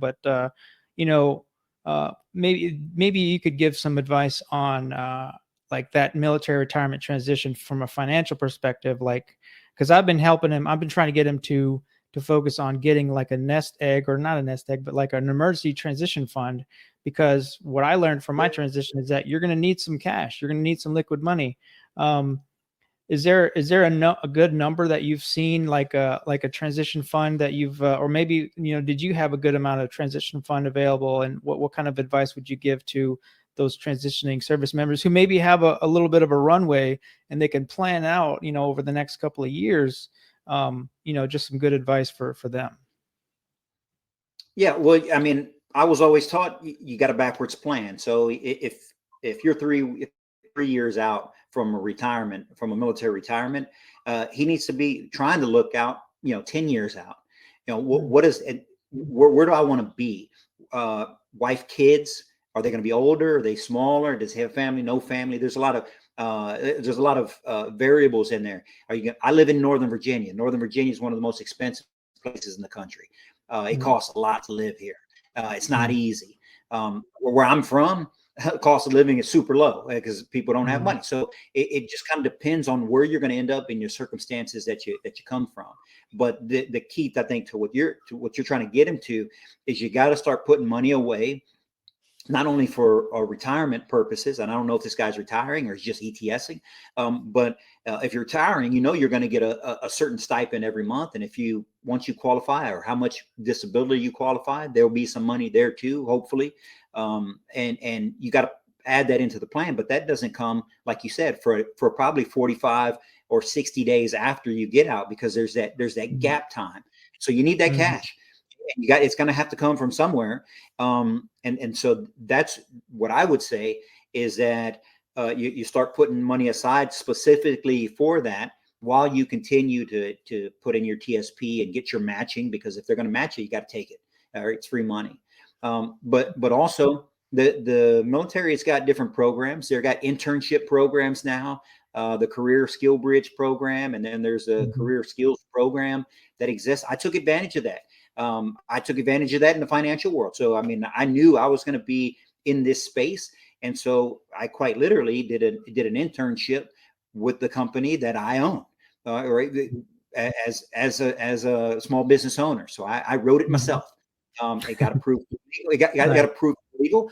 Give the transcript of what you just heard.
but you know, maybe you could give some advice on like that military retirement transition from a financial perspective, like because I've been helping him. I've been trying to get him to focus on getting like a nest egg, or not a nest egg, but like an emergency transition fund. Because what I learned from my transition is that you're going to need some cash. You're going to need some liquid money. Um, is there a, a good number that you've seen, like a transition fund that you've or maybe did you have a good amount of transition fund available, and what kind of advice would you give to those transitioning service members who maybe have a little bit of a runway and they can plan out over the next couple of years, just some good advice for them. Yeah, well, I mean, I was always taught you got a backwards plan. So if you're 3 years out from a retirement, from a military retirement, he needs to be trying to look out, 10 years out. What is it? Where do I want to be? Wife, kids, are they going to be older? Are they smaller? Does he have family? No family? There's a lot of variables in there. I live in Northern Virginia. Northern Virginia is one of the most expensive places in the country. It costs a lot to live here. It's not easy. Where I'm from, cost of living is super low because people don't have money. So it just kind of depends on where you're going to end up in your circumstances that you come from. But the key, I think, to what you're trying to get him to is you got to start putting money away, not only for retirement purposes. And I don't know if this guy's retiring or he's just ETSing. But if you're retiring, you're going to get a certain stipend every month. And once you qualify, or how much disability you qualify, there'll be some money there too, hopefully. And you got to add that into the plan. But that doesn't come, like you said, for probably 45 or 60 days after you get out, because there's that gap time. So you need that cash. It's going to have to come from somewhere. And so that's what I would say, is that you start putting money aside specifically for that, while you continue to put in your TSP and get your matching, because if they're going to match it, you got to take it. It's free money. But also the military has got different programs. They've got internship programs now, the Career Skill Bridge program, and then there's a Career Skills program that exists. I took advantage of that. I took advantage of that in the financial world. So, I mean, I knew I was going to be in this space. And so I quite literally did an internship with the company that I own, right? As a small business owner. So I wrote it myself. It got approved. It got approved legal.